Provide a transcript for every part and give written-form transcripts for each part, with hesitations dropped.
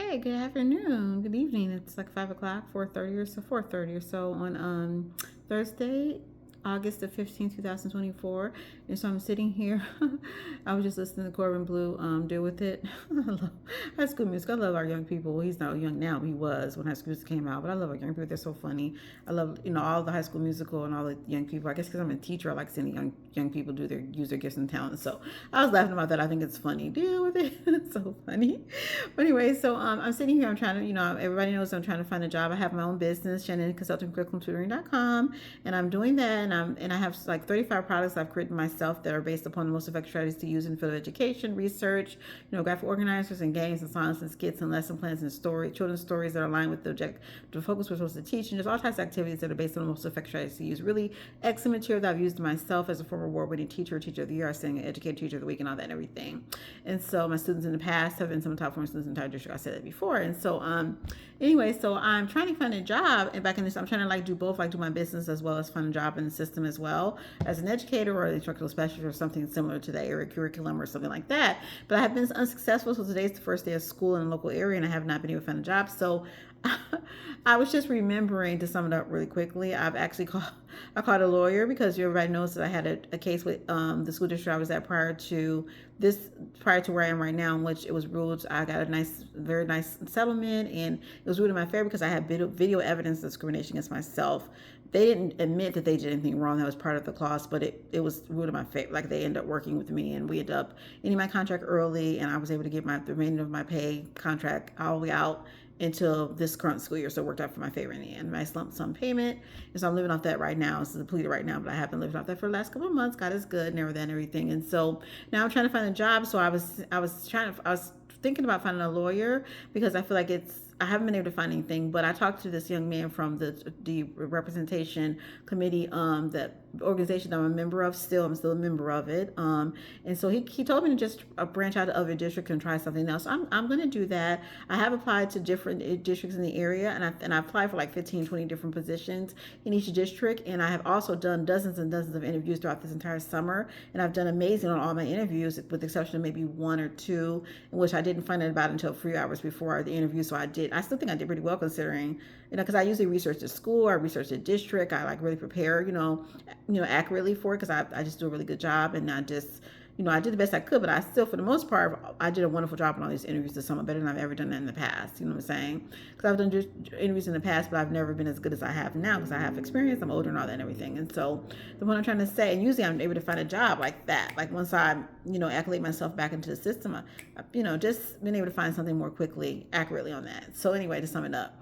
Hey, good afternoon, good evening. It's like 5 o'clock, 4:30 or so on Thursday, August the 15th, 2024. And so I'm sitting here. I was just listening to Corbin Blue Deal With It. I love High School Music. I love our young people. Well, he's not young now. He was when High School Music came out. But I love our young people. They're so funny. I love, all the High School Musical and all the young people. I guess because I'm a teacher, I like seeing young people use their gifts and talents. So I was laughing about that. I think it's funny. Deal with it. It's so funny. But anyway, so I'm sitting here. I'm trying to, everybody knows I'm trying to find a job. I have my own business, Shannon Consulting Curriculum Tutoring.com, and I'm doing that. And I have like 35 products I've created myself that are based upon the most effective strategies to use in the field of education, research, graphic organizers and games and songs and skits and lesson plans and children's stories that are aligned with the focus we're supposed to teach, and just all types of activities that are based on the most effective strategies to use. Really excellent material that I've used myself as a former award-winning teacher of the year, I sang educator teacher of the week, and all that and everything. And so my students in the past have been some of the top performers in the entire district. I said that before. And so anyway, so I'm trying to find a job, and back in this, I'm trying to like do both, like do my business as well as find a job in the system as well as an educator or an instructional specialist or something similar to that area curriculum or something like that. But I have been unsuccessful. So today's the first day of school in the local area, and I have not been able to find a job. So I was just remembering, to sum it up really quickly, I called a lawyer because everybody knows that I had a case with the school district I was at prior to where I am right now, in which it was ruled I got a very nice settlement, and it was ruled in my favor because I had video evidence of discrimination against myself. They didn't admit that they did anything wrong. That was part of the clause, but it was ruled in my favor. Like, they ended up working with me, and we ended up ending my contract early, and I was able to get the remainder of my pay contract all the way out until this current school year. So it worked out for my favor in the end. Nice lump sum payment. And so I'm living off that right now. It's depleted right now, but I have been living off that for the last couple of months. God is good and everything. And so now I'm trying to find a job. So I was thinking about finding a lawyer because I feel like I haven't been able to find anything. But I talked to this young man from the representation committee, that organization I'm a member of. I'm still a member of it. And so he told me to just branch out to other districts and try something else. So I'm going to do that. I have applied to different districts in the area, and I applied for like 15, 20 different positions in each district. And I have also done dozens and dozens of interviews throughout this entire summer. And I've done amazing on all my interviews, with the exception of maybe one or two, in which I didn't find out about until 3 hours before the interview. So I still think I did pretty well, considering, because I usually research the school, I research the district, I like really prepare, accurately for it, because I just do a really good job, and I just, I did the best I could, but I still, for the most part, I did a wonderful job on all these interviews this summer, better than I've ever done that in the past. You know what I'm saying? Because I've done interviews in the past, but I've never been as good as I have now, because I have experience, I'm older and all that and everything. And so the point I'm trying to say, and usually I'm able to find a job like that, like once I, accolade myself back into the system, just been able to find something more quickly, accurately on that. So anyway, to sum it up.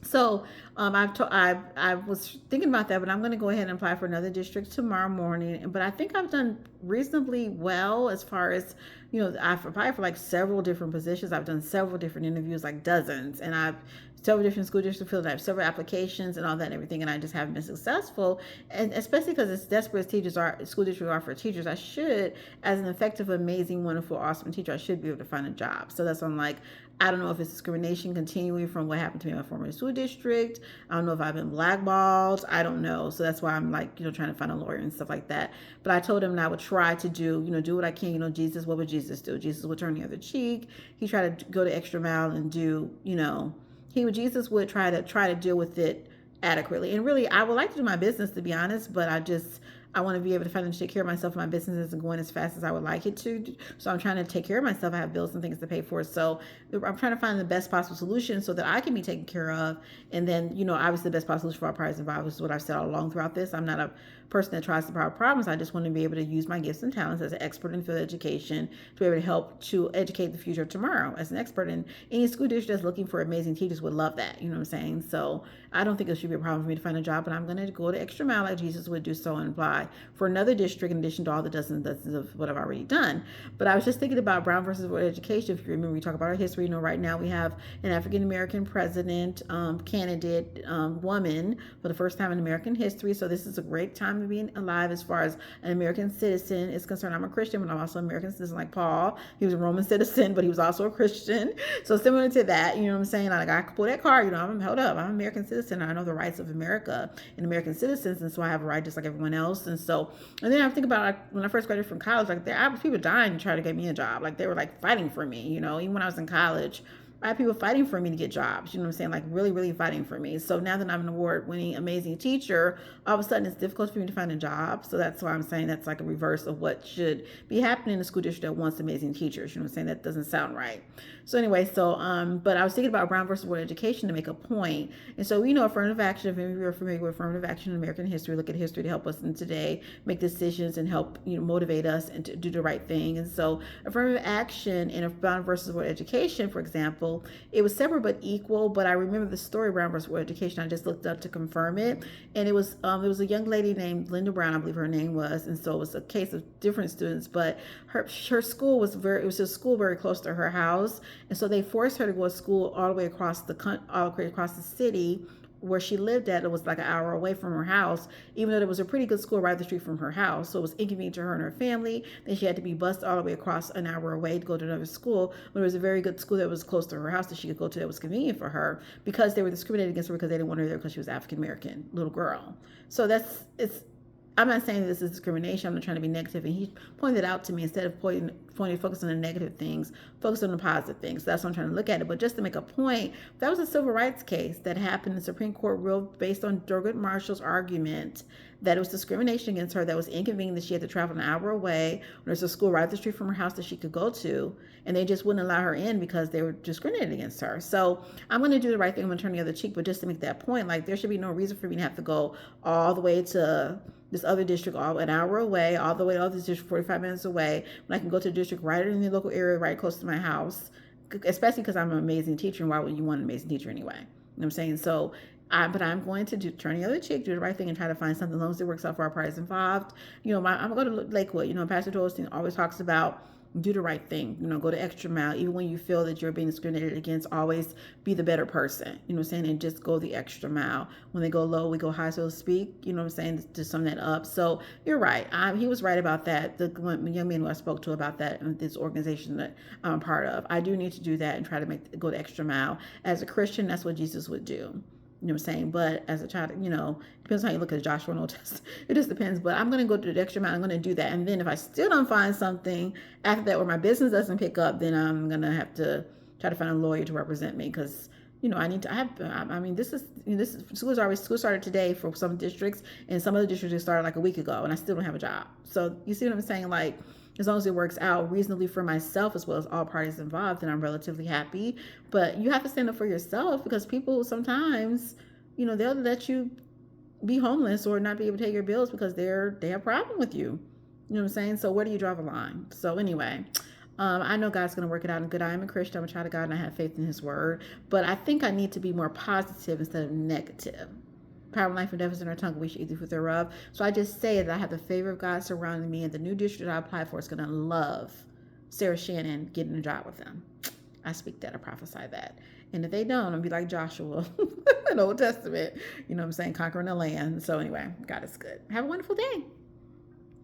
So I was thinking about that, but I'm going to go ahead and apply for another district tomorrow morning. But I think I've done reasonably well as far as, I've applied for like several different positions. I've done several different interviews, like dozens, and I've several different school districts filled. I have several applications and all that and everything, and I just haven't been successful. And especially because as desperate as school districts are for teachers, I should, as an effective, amazing, wonderful, awesome teacher, I should be able to find a job. So that's why I'm like, I don't know if it's discrimination continuing from what happened to me in my former school district. I don't know if I've been blackballed. I don't know. So that's why I'm like, trying to find a lawyer and stuff like that. But I told him that I would try to do what I can. Jesus, what would Jesus do? Jesus would turn the other cheek. He tried to go the extra mile and do, Jesus would try to deal with it adequately. And really, I would like to do my business, to be honest, but I want to be able to financially take care of myself. My business isn't going as fast as I would like it to. So I'm trying to take care of myself. I have bills and things to pay for. So I'm trying to find the best possible solution so that I can be taken care of. And then, obviously the best possible solution for our parties involved, which is what I've said all along throughout this. I'm not a person that tries to solve problems. I just want to be able to use my gifts and talents as an expert in field education to be able to help to educate the future of tomorrow. As an expert in any school district that's looking for amazing teachers would love that. You know what I'm saying? So I don't think it should be a problem for me to find a job, but I'm going to go the extra mile like Jesus would do so and apply for another district in addition to all the dozens of what I've already done. But I was just thinking about Brown versus Board of Education. If you remember, we talk about our history. Right now we have an African-American president, candidate, woman for the first time in American history. So this is a great time to be alive as far as an American citizen is concerned. I'm a Christian, but I'm also an American citizen like Paul. He was a Roman citizen, but he was also a Christian. So similar to that, you know what I'm saying? Like, I could pull that card, I'm held up. I'm an American citizen. I know the rights of America and American citizens, and so I have a right just like everyone else. And then I think about, like, when I first graduated from college, like, there was people dying to try to get me a job. Like, they were like fighting for me, even when I was in college. I had people fighting for me to get jobs, you know what I'm saying? Like really, really fighting for me. So now that I'm an award-winning, amazing teacher, all of a sudden it's difficult for me to find a job. So that's why I'm saying that's like a reverse of what should be happening in a school district that wants amazing teachers. You know what I'm saying? That doesn't sound right. So anyway, but I was thinking about Brown versus Board of Education to make a point. And so, affirmative action, if any of you are familiar with affirmative action in American history, look at history to help us in today make decisions and help, motivate us and to do the right thing. And so affirmative action in a Brown versus Board of Education, for example, it was separate but equal. But I remember the story Brown versus Board of Education. I just looked up to confirm it. And it was a young lady named Linda Brown, I believe her name was. And so it was a case of different students, but her school was it was a school very close to her house. And so they forced her to go to school all the way across the city where she lived at. It was like an hour away from her house, even though there was a pretty good school right up the street from her house. So it was inconvenient to her and her family. Then she had to be bused all the way across an hour away to go to another school. But it was a very good school that was close to her house that she could go to that was convenient for her, because they were discriminating against her because they didn't want her there because she was African American little girl. So I'm not saying this is discrimination. I'm not trying to be negative. And he pointed out to me, instead of focus on the negative things, focus on the positive things. So that's what I'm trying to look at it. But just to make a point, that was a civil rights case that happened. The Supreme Court ruled based on Thurgood Marshall's argument that it was discrimination against her, that was inconvenient, that she had to travel an hour away when there's a school right up the street from her house that she could go to, and they just wouldn't allow her in because they were discriminating against her. So I'm going to do the right thing. I'm going to turn the other cheek. But just to make that point, like, there should be no reason for me to have to go all the way to this other district, all an hour away, all the way to the other district 45 minutes away, when I can go to a district right in the local area, right close to my house, especially because I'm an amazing teacher. And why would you want an amazing teacher anyway? You know what I'm saying? So but I'm going to turn the other cheek, do the right thing, and try to find something as long as it works out for our parties involved. I'm going to Lakewood. Pastor Dolstein always talks about do the right thing, go the extra mile. Even when you feel that you're being discriminated against, always be the better person, you know what I'm saying? And just go the extra mile. When they go low, we go high, so to speak, you know what I'm saying? To sum that up. So you're right. He was right about that. The young man who I spoke to about that in this organization that I'm a part of, I do need to do that and try to go the extra mile. As a Christian, that's what Jesus would do. You know what I'm saying? But as a child, depends on how you look at Joshua and Old Testament. It just depends. But I'm going to go to the extra mile. I'm going to do that. And then if I still don't find something after that, or my business doesn't pick up, then I'm going to have to try to find a lawyer to represent me, because school started today for some districts, and some other districts started like a week ago, and I still don't have a job. So you see what I'm saying? Like, as long as it works out reasonably for myself as well as all parties involved, then I'm relatively happy. But you have to stand up for yourself, because people sometimes, they'll let you be homeless or not be able to pay your bills because they have a problem with you. You know what I'm saying? So where do you draw the line? So anyway, I know God's going to work it out in good. I am a Christian. I'm a child of God, and I have faith in His Word. But I think I need to be more positive instead of negative. Power of life and death is in our tongue. We should eat the fruit thereof. So I just say that I have the favor of God surrounding me, and the new district I apply for is going to love Sarah Shannon getting a job with them. I speak that. I prophesy that. And if they don't, I'll be like Joshua in the Old Testament. You know what I'm saying? Conquering the land. So anyway, God is good. Have a wonderful day.